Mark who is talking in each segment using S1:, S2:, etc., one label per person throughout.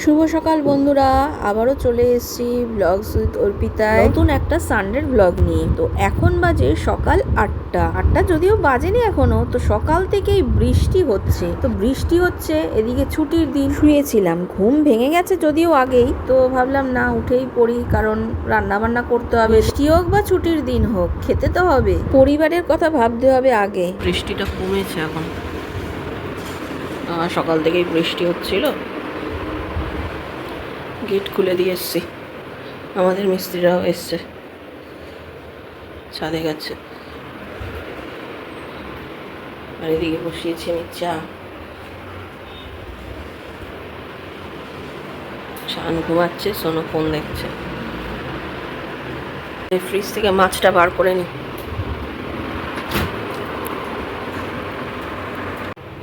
S1: শুভ সকাল বন্ধুরা, আবারও চলে এসেছি ব্লগস উইথ অর্পিতায় নতুন একটা সানডের ব্লগ নিয়ে। তো এখন বাজে সকাল 8টা যদিও বাজেনি এখনো, তো সকাল থেকেই বৃষ্টি হচ্ছে। এদিকে ছুটির দিন, শুয়েছিলাম, ঘুম ভেঙে গেছে যদিও আগেই, তো ভাবলাম না উঠেই পড়ি, কারণ রান্না বান্না করতে হবে। বৃষ্টি হোক বা ছুটির দিন হোক, খেতে তো হবে, পরিবারের কথা ভাবতে হবে আগে।
S2: বৃষ্টিটা কমেছে এখন, সকাল থেকেই বৃষ্টি হচ্ছিল। গেট খুলে দিয়ে এসছি, আমাদের মিস্ত্রিরাও এসছে, ছাদে গেছে। আর এদিকে বসিয়েছি আমি চা। শান ঘুমাচ্ছে, সোনু ফোন দেখছে। ফ্রিজ থেকে মাছটা বার করে নি।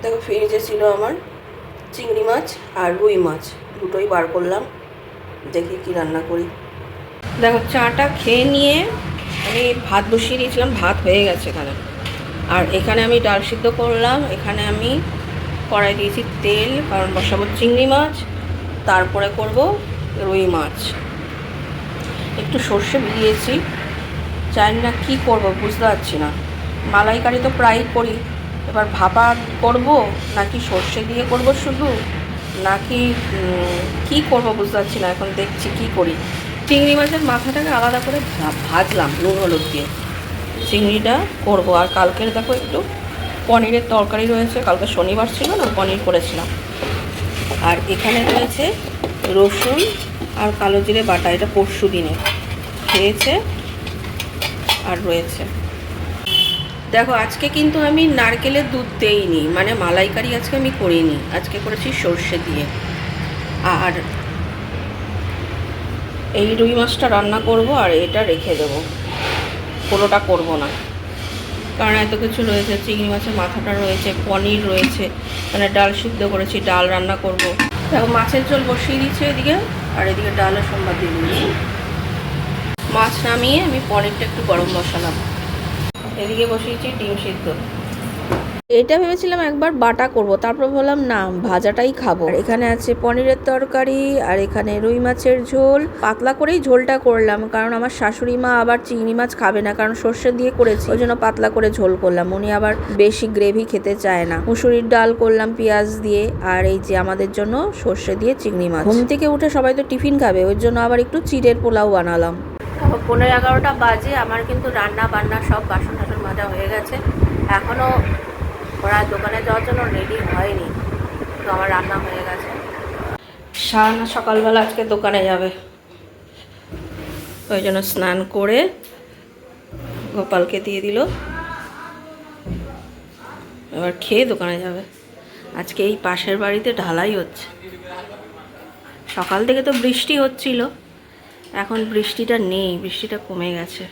S2: দেখো, ফ্রিজে ছিল আমার চিংড়ি মাছ আর রুই মাছ, দুটোই বার করলাম, দেখি কি রান্না করি। দেখো, চাটা খেয়ে নিয়ে আমি ভাত বসিয়ে দিয়েছিলাম, ভাত হয়ে গেছে এখানে। আর এখানে আমি ডাল সিদ্ধ করলাম। এখানে আমি কড়াই দিয়েছি তেল, কারণ বসাবো চিংড়ি মাছ, তারপরে করব রুই মাছ। একটু সর্ষে দিয়েছি, জানি না কী করবো, বুঝতে পারছি না। মালাইকারি তো প্রায়ই করি, এবার ভাপা করব নাকি সর্ষে দিয়ে করব শুধু, নাকি কি করব বুঝতে পারছি না। এখন দেখছি কি করি। চিংড়ি মাছের মাথাটাকে আলাদা করে ভাজলাম নুন হলুদ দিয়ে, চিংড়িটা করব। আর কালকের দেখো একটু পনিরের তরকারি রয়েছে, কালকে শনিবার ছিল না, পনির করেছিলাম। আর এখানে রয়েছে রসুন আর কালো জিরে বাটা, এটা পরশু দিনে খেয়েছে আর রয়েছে। দেখো, আজকে কিন্তু আমি নারকেলের দুধ দেইনি, মানে মালাইকারি আজকে আমি করিনি, আজকে করেছি সর্ষে দিয়ে। আর এই রুই মাছটা রান্না করব আর এটা রেখে দেব, পুরোটা করব না, কারণ এত কিছু রয়েছে। চিংড়ি মাছের মাথাটা রয়েছে, পনির রয়েছে, মানে ডাল সিদ্ধ করেছি, ডাল রান্না করব। দেখো, মাছের ঝোল বসিয়ে দিচ্ছি এদিকে, আর এদিকে ডালের সম্বাদ দিয়ে দিয়েছি। মাছ নামিয়ে আমি পনিরটা একটু গরম বসালাম, এদিকে বসিয়েছি ডিম সিদ্ধ।
S1: এটা ভেবেছিলাম একবার বাটা করব, তারপর বললাম না, ভাজাটাই খাবো। আর এখানে আছে পনিরের তরকারি, আর এখানে রুই মাছের ঝোল। পাতলা করেই ঝোলটা করলাম, কারণ আমার শাশুড়ি মা আবার চিংড়ি মাছ খাবে না, কারণ সর্ষে দিয়ে করেছি, ওই জন্য পাতলা করে ঝোল করলাম। উনি আবার বেশি গ্রেভি খেতে চায় না। মুসুরির ডাল করলাম পেঁয়াজ দিয়ে, আর এই যে আমাদের জন্য সর্ষে দিয়ে চিংড়ি মাছ। ঘুম থেকে উঠে সবাই তো টিফিন খাবে, ওই জন্য আবার একটু চিড়ের পোলাও বানালাম।
S2: 11:15 বাজে, আমার কিন্তু রান্না বান্না সব বাসন টাসন মাজা হয়ে গেছে। এখনও ওরা দোকানে যাওয়ার জন্য রেডি হয়নি, তো আমার রান্না হয়ে গেছে। শান সকালবেলা আজকে দোকানে যাবে, ওই জন্য স্নান করে গোপালকে দিয়ে দিল, এবার খেয়ে দোকানে যাবে। আজকে এই পাশের বাড়িতে ঢালাই হচ্ছে। সকাল থেকে তো বৃষ্টি হচ্ছিল, এখন বৃষ্টিটা নেই, বৃষ্টিটা কমে গেছে,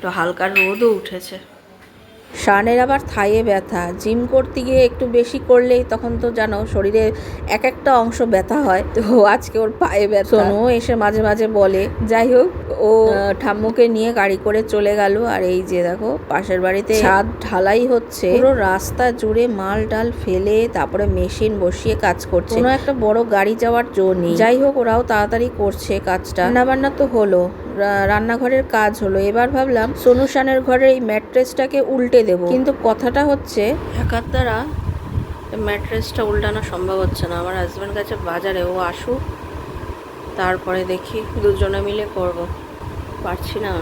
S2: তো হালকা রোদও উঠেছে।
S1: শানের আবার থাইয়ে ব্যথা, জিম করতে গিয়ে একটু বেশি করলেই তখন তো জানো শরীরে এক একটা অংশ ব্যথা হয়, তো আজকে ওর পায়ে ব্যথা। সোনু এসে মাঝে মাঝে বলে। যাই হোক, ও ঠাম্মুকে নিয়ে গাড়ি করে চলে গেল। আর এই যে দেখো, পাশের বাড়িতে ছাদ ঢালাই হচ্ছে, পুরো রাস্তা জুড়ে মাল ডাল ফেলে তারপরে মেশিন বসিয়ে কাজ করছে, কোনো একটা বড় গাড়ি যাওয়ার জো নেই। যাই হোক, ওরাও তাড়াতাড়ি করছে কাজটা। রান্নাবান্না তো হলো, রান্নাঘরের কাজ হলো। এবার ভাবলাম সোনু শানের ঘরের এই ম্যাট্রেসটাকে উল্টে দেব, কিন্তু কথাটা হচ্ছে
S2: একার দ্বারা ম্যাট্রেসটা উল্টানো সম্ভব হচ্ছে না। আমার হাজব্যান্ড গেছে বাজারে, ও আসুক তারপরে দেখি, দুজনে মিলে করব। পারছি না,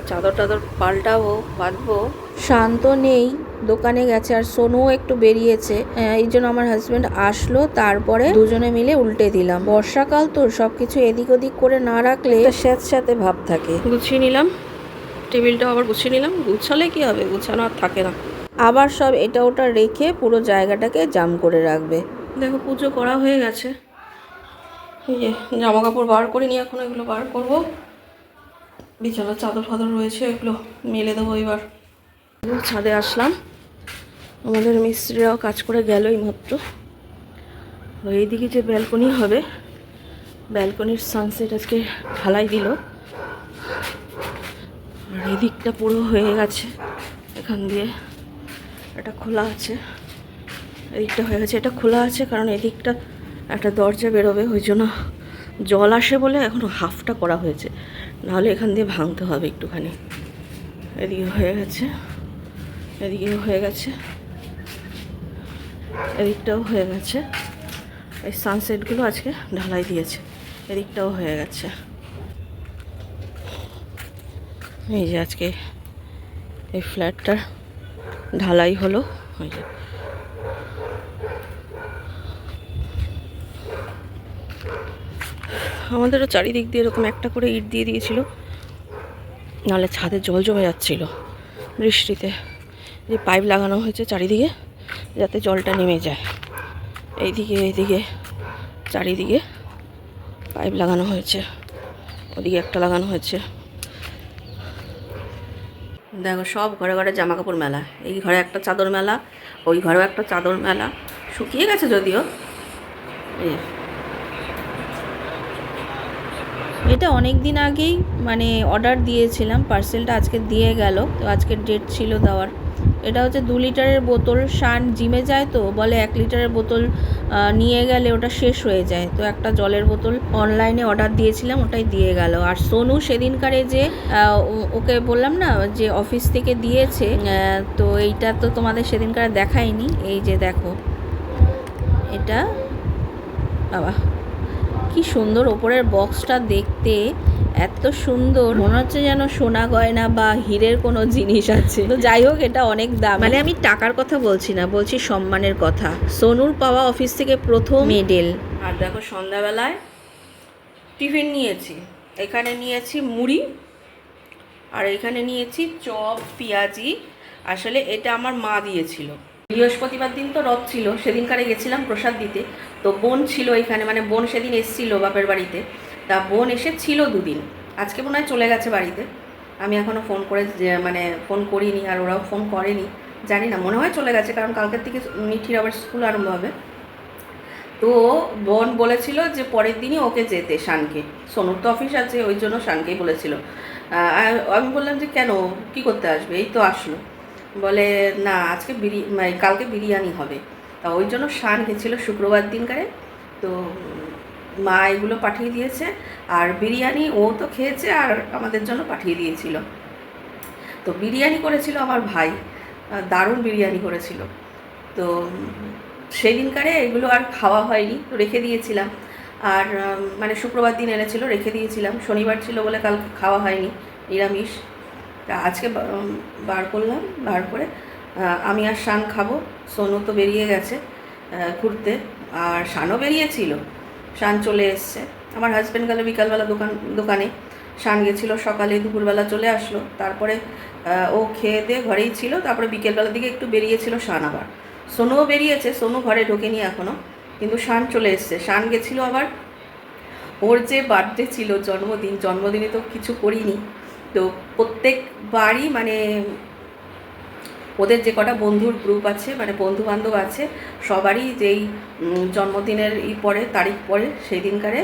S2: চাদর টাদর পাল্টাবো, বাঁধবো।
S1: শান্ত নেই, দোকানে গেছে, আর সোনুও একটু বেরিয়েছে, এই জন্য আমার হাজব্যান্ড আসলো, তারপরে দুজনে মিলে উল্টে দিলাম। বর্ষাকাল তো, সবকিছু এদিক ওদিক করে না রাখলে স্যাঁতস্যাঁতে ভাব থাকে।
S2: গুছিয়ে নিলাম, টেবিলটাও আবার গুছিয়ে নিলাম। গুছালে কি হবে, গুছানো আর থাকে না,
S1: আবার সব এটা ওটা রেখে পুরো জায়গাটাকে জাম করে রাখবে।
S2: দেখো, পুজো করা হয়ে গেছে। এই যে জামা কাপড় বার করিনি, এখন এগুলো বার করব। বিছানার চাদর ফাদর রয়েছে, এগুলো মেলে দেবো। এবার ছাদে আসলাম, আমাদের মিস্ত্রিরাও কাজ করে গেল এইমাত্র। এইদিকে যে ব্যালকনি হবে, ব্যালকনির সানসেট আজকে ঢালাই দিল, আর এদিকটা পুরো হয়ে গেছে। এখান দিয়ে এটা খোলা আছে, এদিকটা হয়ে গেছে, এটা খোলা আছে, কারণ এদিকটা একটা দরজা বেরোবে, ওই জন্য জল আসে বলে এখনও হাফটা করা হয়েছে, নাহলে এখান দিয়ে ভাঙতে হবে একটুখানি। এদিকে হয়ে গেছে, এদিকেও হয়ে গেছে, এদিকটাও হয়ে গেছে। এই সানসেটগুলো আজকে ঢালাই দিয়েছে, এদিকটাও হয়ে গেছে। এই যে আজকে এই ফ্ল্যাটটা ঢালাই হলো। ওই যে আমাদেরও চারিদিক দিয়ে এরকম একটা করে ইট দিয়ে দিয়েছিল, নাহলে ছাদে জল জমে যাচ্ছিল বৃষ্টিতে। যে পাইপ লাগানো হয়েছে চারিদিকে যাতে জলটা নেমে যায়, এইদিকে চারিদিকে পাইপ লাগানো হয়েছে, ওদিকে একটা লাগানো হয়েছে। দেখো সব ঘরে ঘরে জামা কাপড় মেলা, এই ঘরে একটা চাদর মেলা, ওই ঘরেও একটা চাদর মেলা, শুকিয়ে গেছে যদিও।
S1: এটা অনেক দিন আগেই মানে অর্ডার দিয়েছিলাম, পার্সেলটা আজকে দিয়ে গেল, তো আজকের ডেট ছিল দেওয়ার। এটা হচ্ছে 2 লিটারের বোতল। শান জিমে যায় তো বলে 1 লিটারের বোতল নিয়ে গেলে ওটা শেষ হয়ে যায়, তো একটা জলের বোতল অনলাইনে অর্ডার দিয়েছিলাম, ওটাই দিয়ে গেল। আর সোনু সেদিনকারে যে ওকে বললাম না যে অফিস থেকে দিয়েছে, তো এইটা তো তোমাদের সেদিনকারে দেখাইনি। এই যে দেখো এটা, বাবা কি সুন্দর ওপরের বক্সটা দেখতে, এত সুন্দর, মনে হচ্ছে যেন সোনা গয়না বা হীরের কোনো জিনিস আছে। তো যাই হোক, এটা অনেক দাম, মানে আমি টাকার কথা বলছি না, বলছি সম্মানের কথা। সোনুর পাওয়া অফিস থেকে প্রথম মেডেল।
S2: আর দেখো সন্ধ্যাবেলায় টিফিন নিয়েছি, এখানে নিয়েছি মুড়ি, আর এখানে নিয়েছি চপ পেঁয়াজি। আসলে এটা আমার মা দিয়েছিল, বৃহস্পতিবার দিন তো রথ ছিল, সেদিনকারে গেছিলাম প্রসাদ দিতে, তো বোন ছিল এখানে, মানে বোন সেদিন এসেছিল বাপের বাড়িতে, তা বোন এসেছিল 2 দিন, আজকে মনে হয় চলে গেছে বাড়িতে। আমি এখনও ফোন করে মানে ফোন করিনি, আর ওরাও ফোন করেনি, জানি না, মনে হয় চলে গেছে, কারণ কালকের থেকে মিঠির আবার স্কুল আরম্ভ হবে। তো বোন বলেছিল যে পরের দিনই ওকে যেতে, শানকে, সোনুর তো অফিস আছে, ওই জন্য শানকেই বলেছিল। আমি বললাম যে কেন, কি করতে আসবে, এই তো আসলো। বলে না আজকে কালকে বিরিয়ানি হবে, তা ওই জন্য শান গেছিলো শুক্রবার দিনকারে। তো মা এগুলো পাঠিয়ে দিয়েছে, আর বিরিয়ানি ও তো খেয়েছে আর আমাদের জন্য পাঠিয়ে দিয়েছিল। তো বিরিয়ানি করেছিল আমার ভাই, দারুণ বিরিয়ানি করেছিল। তো সেই দিনকারে এগুলো আর খাওয়া হয়নি, তো রেখে দিয়েছিলাম। আর মানে শুক্রবার দিন এনেছিল, রেখে দিয়েছিলাম, শনিবার ছিল বলে কাল খাওয়া হয়নি, নিরামিষ। তা আজকে বার করলাম, বার করে আমি আর শান খাবো। সোনু তো বেরিয়ে গেছে ঘুরতে, আর শানও বেরিয়েছিল, শান চলে এসছে। আমার হাজব্যান্ড গেল বিকালবেলা দোকানে, শান গেছিলো সকালে, দুপুরবেলা চলে আসলো। তারপরে ও খেয়ে দিয়ে ঘরেই ছিল, তারপরে বিকেলবেলার দিকে একটু বেরিয়েছিল শান। আবার সোনুও বেরিয়েছে, সোনু ঘরে ঢোকেনি এখনও, কিন্তু শান চলে এসছে। শান গেছিলো আবার, ওর যে বার্থডে ছিল, জন্মদিনে তো কিছু করিনি, তো প্রত্যেকবারই মানে ওদের যে কটা বন্ধুর গ্রুপ আছে, মানে বন্ধু বান্ধব আছে, সবারই যেই জন্মদিনের পরে তারিখ পরে সেই দিনকারে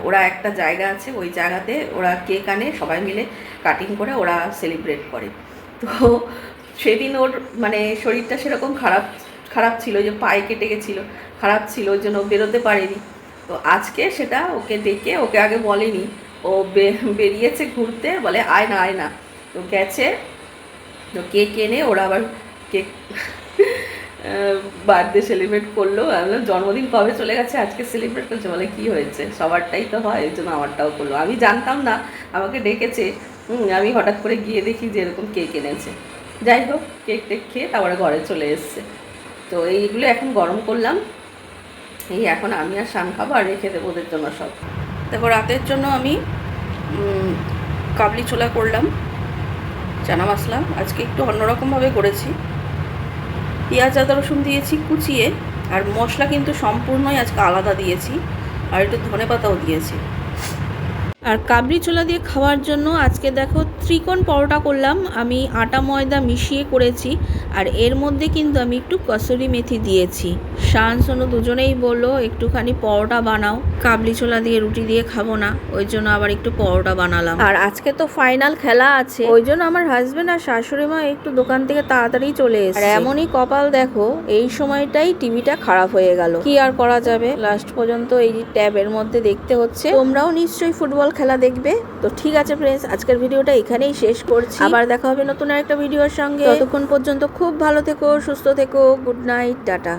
S2: ওরা একটা জায়গা আছে, ওই জায়গাতে ওরা কেক আনে, সবাই মিলে কাটিং করে ওরা সেলিব্রেট করে। তো সেদিন ওর মানে শরীরটা সেরকম খারাপ ছিল, যে পায়ে কেটে গেছিলো, খারাপ ছিল, ওই জন্য বেরোতে পারেনি। তো আজকে সেটা ওকে ডেকে, ওকে আগে বলেনি, ও বেরিয়েছে ঘুরতে, বলে আয় না, তো গেছে। তো কেক এনে ওরা আবার কেক বার্থডে সেলিব্রেট করলো। আমি জন্মদিন কবে চলে গেছে, আজকে সেলিব্রেট করছে, বলে কী হয়েছে, সবারটাই তো হয়, এই জন্য আমারটাও করলো। আমি জানতাম না, আমাকে ডেকেছে, আমি হঠাৎ করে গিয়ে দেখি যে এরকম কেক এনেছে। যাই হোক, কেক খেয়ে তারপরে ঘরে চলে এসছে। তো এইগুলো এখন গরম করলাম, এই এখন আমি আর শান খাবো, আর রেখে দেবো ওদের জন্য সব। তারপর রাতের জন্য আমি কাবলি ছোলা করলাম, চানা মশলা, আজকে একটু অন্যরকমভাবে করেছি। পেঁয়াজ আদা রসুন দিয়েছি কুচিয়ে, আর মশলা কিন্তু সম্পূর্ণই আজকে আলাদা দিয়েছি, আর একটু ধনেপাতাও দিয়েছি।
S1: আর কাবলি ছোলা দিয়ে খাওয়ার জন্য আজকে দেখো ত্রিকোণ পরোটা করলাম। আমি আটা ময়দা মিশিয়ে করেছি, আর এর মধ্যে কিন্তু আমি একটু কসুরি মেথি দিয়েছি। শান সোনু দুজনেই বললো একটুখানি পরোটা বানাও, কাবলি ছোলা দিয়ে রুটি দিয়ে খাবো না, ওই জন্য আবার একটু পরোটা বানালাম। আর আজকে তো ফাইনাল খেলা আছে, ওই জন্য আমার হাজবেন্ড আর শাশুড়ি মা একটু দোকান থেকে তাড়াতাড়ি চলে এসেছে। আর এমনই কপাল দেখো, এই সময়টাই টিভিটা খারাপ হয়ে গেল, কি আর করা যাবে, লাস্ট পর্যন্ত এই ট্যাবের মধ্যে দেখতে হচ্ছে। তোমরাও নিশ্চয়ই ফুটবল খেলা দেখবে। তো ঠিক আছে ফ্রেন্ডস, আজকের ভিডিওটা এখানেই শেষ করছি, আবার দেখা হবে নতুন একটা ভিডিওর সঙ্গে। ততক্ষণ পর্যন্ত খুব ভালো থেকো, সুস্থ থেকো, গুড নাইট, টাটা।